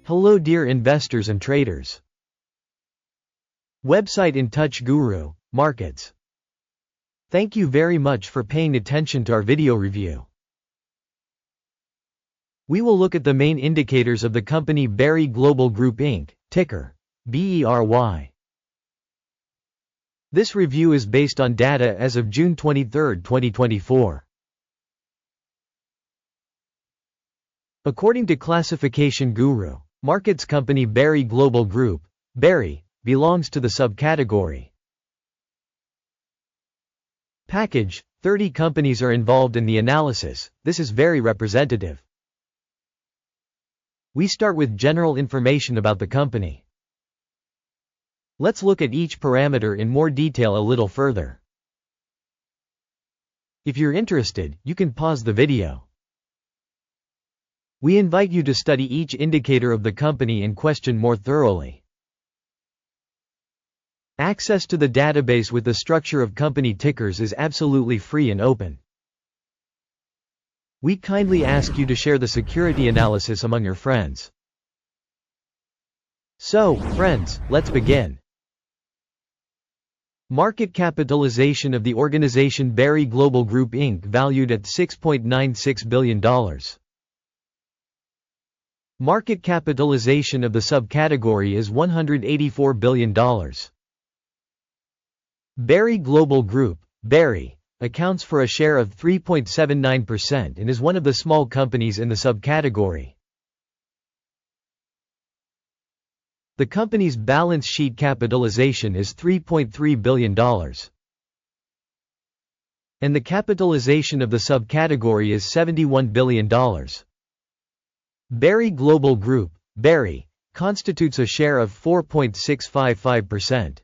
Hello dear investors and traders. Website in touch Guru, Markets. Thank you very much for paying attention to our video review. We will look at the main indicators of the company BERY Global Group Inc., ticker BERY. This review is based on data as of June 23, 2024. According to Classification Guru, Markets company BERY Global Group, BERY, belongs to the subcategory Package. 30 companies are involved in the analysis. This is very representative. We start with general information about the company. Let's look at each parameter in more detail a little further. If you're interested, you can pause the video. We invite you to study each indicator of the company in question more thoroughly. Access to the database with the structure of company tickers is absolutely free and open. We kindly ask you to share the security analysis among your friends. So, friends, let's begin. Market capitalization of the organization BERY Global Group Inc. valued at $6.96 billion. Market capitalization of the subcategory is $184 billion. BERY Global Group, BERY, accounts for a share of 3.79% and is one of the small companies in the subcategory. The company's balance sheet capitalization is $3.3 billion. And the capitalization of the subcategory is $71 billion. BERY Global Group, BERY, constitutes a share of 4.655%.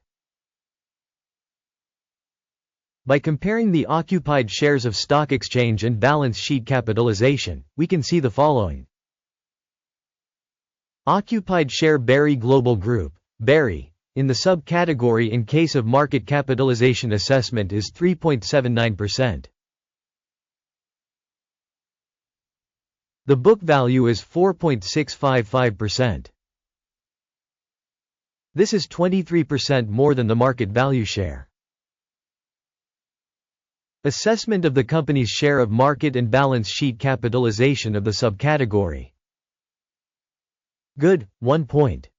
By comparing the occupied shares of stock exchange and balance sheet capitalization, we can see the following. Occupied share BERY Global Group, BERY, in the subcategory in case of market capitalization assessment is 3.79%. The book value is 4.655%. This is 23% more than the market value share. Assessment of the company's share of market and balance sheet capitalization of the subcategory. Good, 1 point.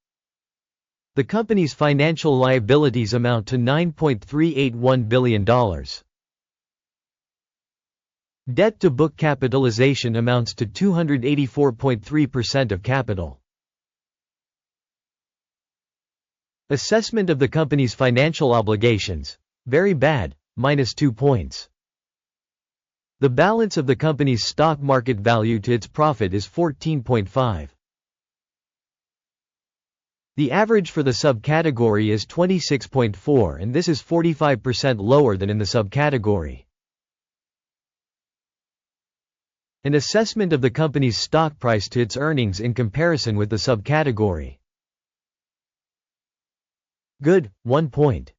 The company's financial liabilities amount to $9.381 billion. Debt to book capitalization amounts to 284.3% of capital. Assessment of the company's financial obligations. Very bad, -2 points. The balance of the company's stock market value to its profit is 14.5. The average for the subcategory is 26.4 and this is 45% lower than in the subcategory. An assessment of the company's stock price to its earnings in comparison with the subcategory. Good, 1 point.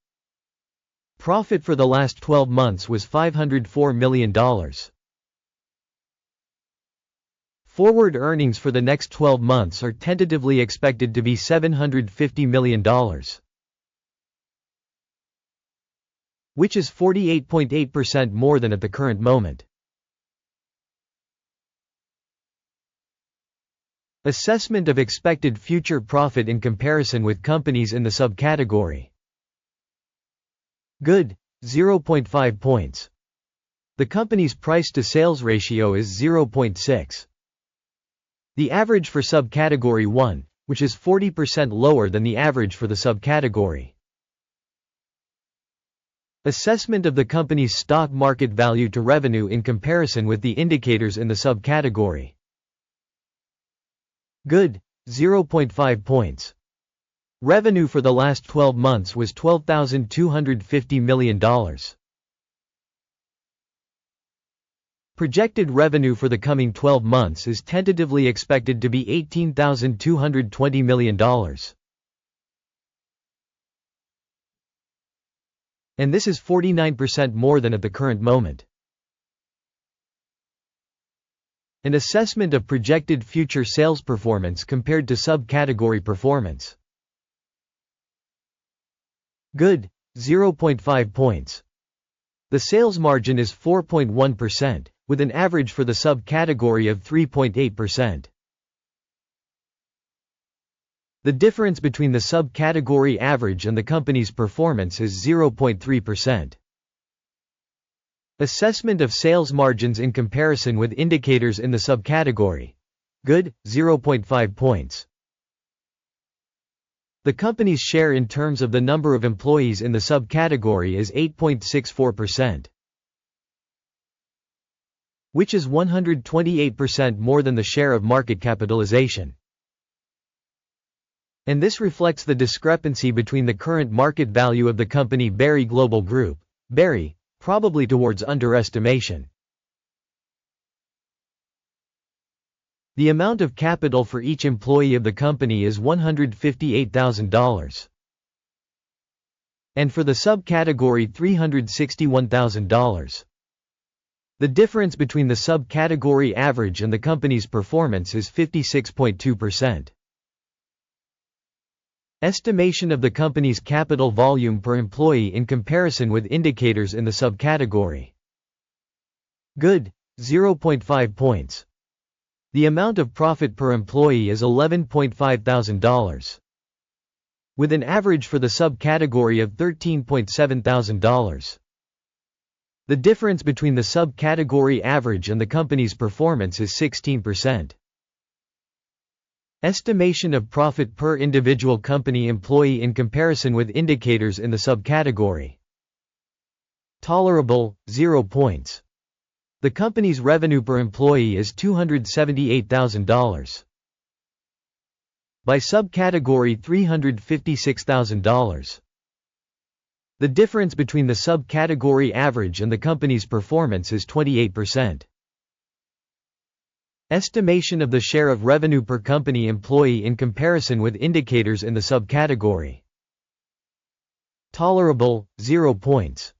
Profit for the last 12 months was $504 million. Forward earnings for the next 12 months are tentatively expected to be $750 million, which is 48.8% more than at the current moment. Assessment of expected future profit in comparison with companies in the subcategory. Good, 0.5 points. The company's price-to-sales ratio is 0.6. The average for subcategory 1, which is 40% lower than the average for the subcategory. Assessment of the company's stock market value to revenue in comparison with the indicators in the subcategory. Good, 0.5 points. Revenue for the last 12 months was $12,250 million. Projected revenue for the coming 12 months is tentatively expected to be $18,220 million. And this is 49% more than at the current moment. An assessment of projected future sales performance compared to subcategory performance. Good, 0.5 points. The sales margin is 4.1%, with an average for the subcategory of 3.8%. The difference between the subcategory average and the company's performance is 0.3%. Assessment of sales margins in comparison with indicators in the subcategory. Good, 0.5 points. The company's share in terms of the number of employees in the subcategory is 8.64%, which is 128% more than the share of market capitalization. And this reflects the discrepancy between the current market value of the company BERY Global Group, BERY, probably towards underestimation. The amount of capital for each employee of the company is $158,000. And for the subcategory $361,000. The difference between the subcategory average and the company's performance is 56.2%. Estimation of the company's capital volume per employee in comparison with indicators in the subcategory. Good, 0.5 points. The amount of profit per employee is $11,500, with an average for the subcategory of $13,700. The difference between the subcategory average and the company's performance is 16%. Estimation of profit per individual company employee in comparison with indicators in the subcategory. Tolerable, 0 points. The company's revenue per employee is $278,000. By subcategory $356,000. The difference between the subcategory average and the company's performance is 28%. Estimation of the share of revenue per company employee in comparison with indicators in the subcategory. Tolerable, 0 points.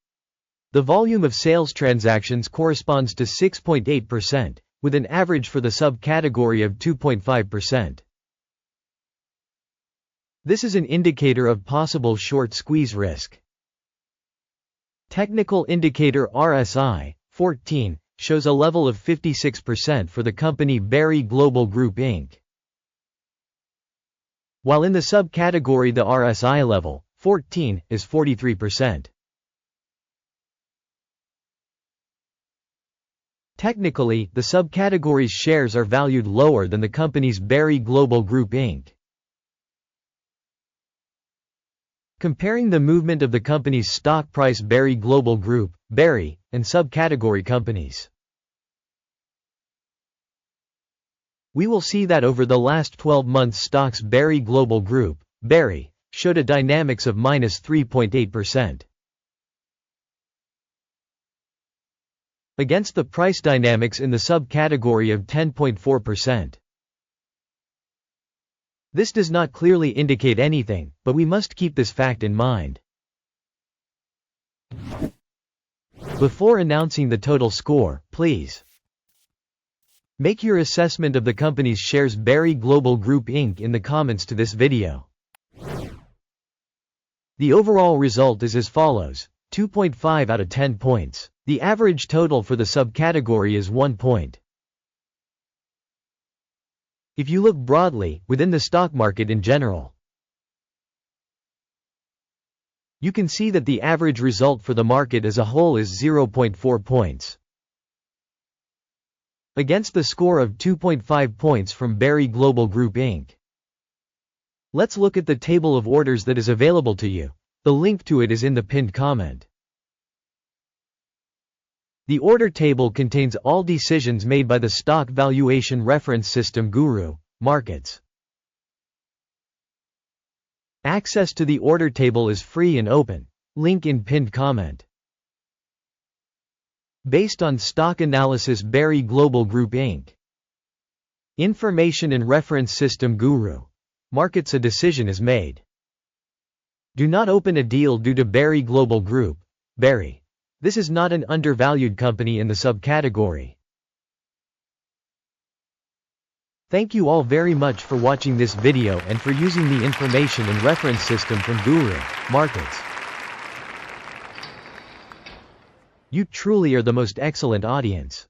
The volume of sales transactions corresponds to 6.8%, with an average for the subcategory of 2.5%. This is an indicator of possible short squeeze risk. Technical indicator RSI, 14, shows a level of 56% for the company BERY Global Group Inc. While in the subcategory the RSI level, 14, is 43%. Technically, the subcategory's shares are valued lower than the company's BERY Global Group Inc. Comparing the movement of the company's stock price BERY Global Group, BERY, and subcategory companies. We will see that over the last 12 months stocks BERY Global Group, BERY, showed a dynamics of -3.8%. Against the price dynamics in the subcategory of 10.4%. This does not clearly indicate anything, but we must keep this fact in mind. Before announcing the total score, please make your assessment of the company's shares BERY Global Group Inc. in the comments to this video. The overall result is as follows, 2.5 out of 10 points. The average total for the subcategory is 1 point. If you look broadly, within the stock market in general, you can see that the average result for the market as a whole is 0.4 points. Against the score of 2.5 points from BERY Global Group Inc. Let's look at the table of orders that is available to you. The link to it is in the pinned comment. The order table contains all decisions made by the stock valuation reference system System.GURU.Markets. Access to the order table is free and open. Link in pinned comment. Based on stock analysis BERY Global Group Inc. Information and reference system Guru.Markets. A decision is made. Do not open a deal due to BERY Global Group, BERY. This is not an undervalued company in the subcategory. Thank you all very much for watching this video and for using the information and reference system from Guru.Markets. You truly are the most excellent audience.